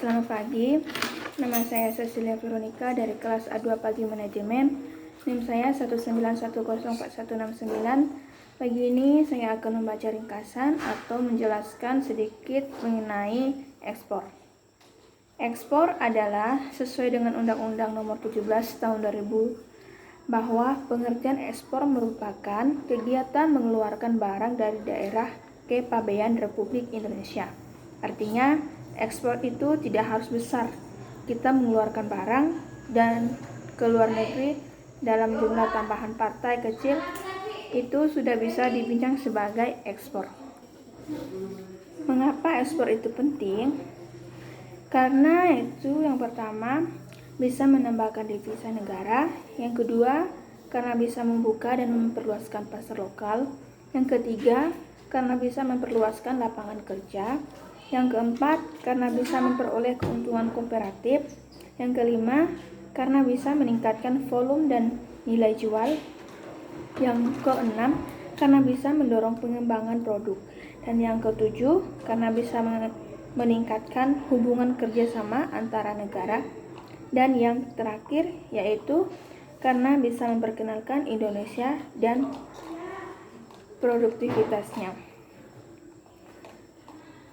Selamat pagi, nama saya Cecilia Veronica dari kelas A2 Pagi Manajemen. NIM saya 191041669. Pagi ini saya akan membaca ringkasan atau menjelaskan sedikit mengenai ekspor. Ekspor adalah sesuai dengan Undang-Undang Nomor 17 Tahun 2000 bahwa pengertian ekspor merupakan kegiatan mengeluarkan barang dari daerah ke pabean Republik Indonesia. Artinya, ekspor itu tidak harus besar. Kita mengeluarkan barang dan ke luar negeri dalam jumlah tambahan partai kecil itu sudah bisa dibincang sebagai ekspor. Mengapa ekspor itu penting? Karena itu yang pertama bisa menambahkan devisa negara, yang kedua karena bisa membuka dan memperluaskan pasar lokal, yang ketiga karena bisa memperluaskan lapangan kerja, yang keempat karena bisa memperoleh keuntungan kooperatif, yang kelima karena bisa meningkatkan volume dan nilai jual, yang keenam karena bisa mendorong pengembangan produk, dan yang ketujuh karena bisa meningkatkan hubungan kerjasama antara negara, dan yang terakhir yaitu karena bisa memperkenalkan Indonesia dan produktivitasnya.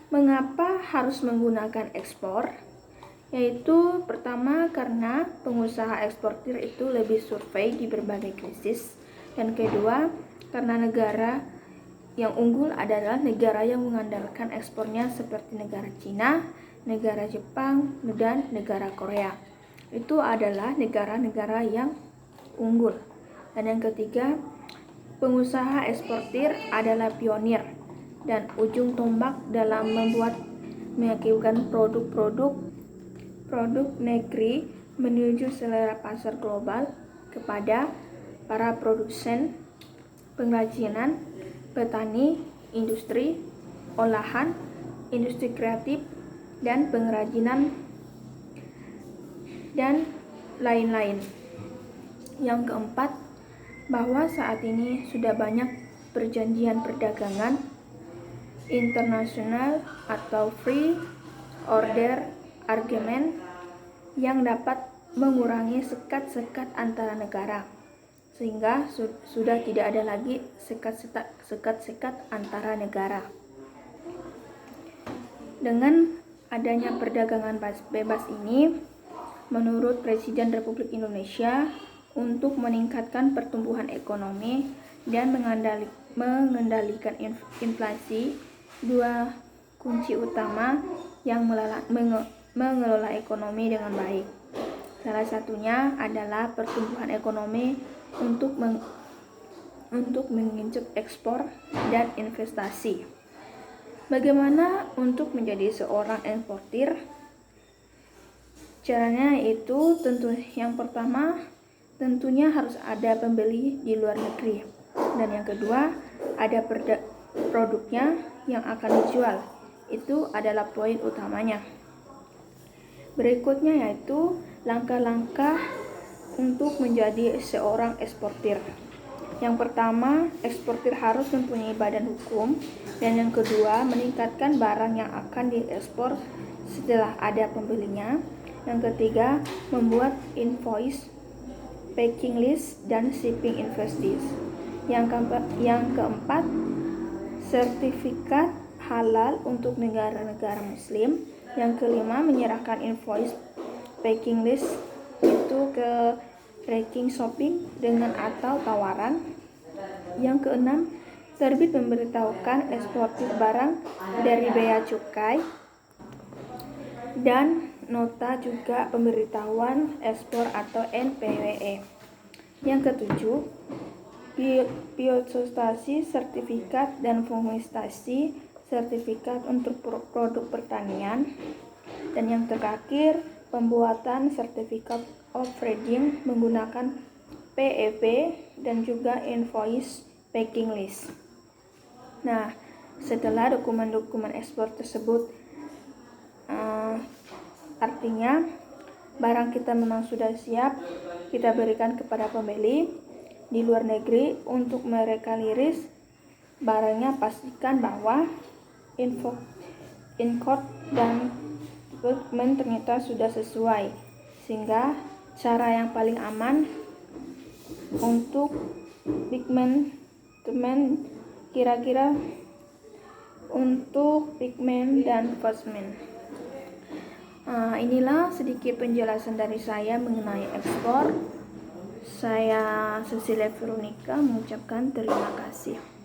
Mengapa harus menggunakan ekspor? Yaitu pertama karena pengusaha eksportir itu lebih survei di berbagai krisis, dan kedua karena negara yang unggul adalah negara yang mengandalkan ekspornya seperti negara Cina, negara Jepang, dan negara Korea. Itu adalah negara-negara yang unggul. Dan yang ketiga, pengusaha eksportir adalah pionir dan ujung tombak dalam membuat meyakinkan produk negeri menuju selera pasar global kepada para produsen, pengrajinan, petani, industri, olahan, industri kreatif, dan pengrajinan, dan lain-lain. Yang keempat, bahwa saat ini sudah banyak perjanjian perdagangan internasional atau free order agreement yang dapat mengurangi sekat-sekat antara negara, sehingga sudah tidak ada lagi sekat-sekat antara negara. Dengan adanya perdagangan bebas ini, menurut Presiden Republik Indonesia, untuk meningkatkan pertumbuhan ekonomi dan mengendalikan inflasi, dua kunci utama yang mengelola ekonomi dengan baik. Salah satunya adalah pertumbuhan ekonomi untuk menginjak ekspor dan investasi. Bagaimana untuk menjadi seorang eksportir? Caranya itu yang pertama tentunya harus ada pembeli di luar negeri, dan yang kedua ada produknya yang akan dijual. Itu adalah poin utamanya. Berikutnya yaitu langkah-langkah untuk menjadi seorang eksportir. Yang pertama, eksportir harus mempunyai badan hukum, dan yang kedua meningkatkan barang yang akan diekspor setelah ada pembelinya. Yang ketiga, membuat invoice, packing list, dan shipping invoices. Yang keempat, sertifikat halal untuk negara-negara muslim. Yang kelima, menyerahkan invoice, packing list itu ke ranking shopping dengan atau tawaran. Yang keenam, terbit memberitahukan eksportir barang dari bea cukai dan nota juga pemberitahuan ekspor atau NPWE. Yang ketujuh, biosotasi sertifikat dan formulasi sertifikat untuk produk pertanian. Dan yang terakhir, pembuatan sertifikat of trading menggunakan PEP dan juga invoice packing list. Nah, setelah dokumen-dokumen ekspor tersebut artinya barang kita memang sudah siap, kita berikan kepada pembeli di luar negeri untuk mereka liris barangnya. Pastikan bahwa import dan pigmen ternyata sudah sesuai, sehingga cara yang paling aman untuk pigmen kira-kira untuk pigmen dan pigmen. Inilah sedikit penjelasan dari saya mengenai ekspor. Saya Cecilia Veronica mengucapkan terima kasih.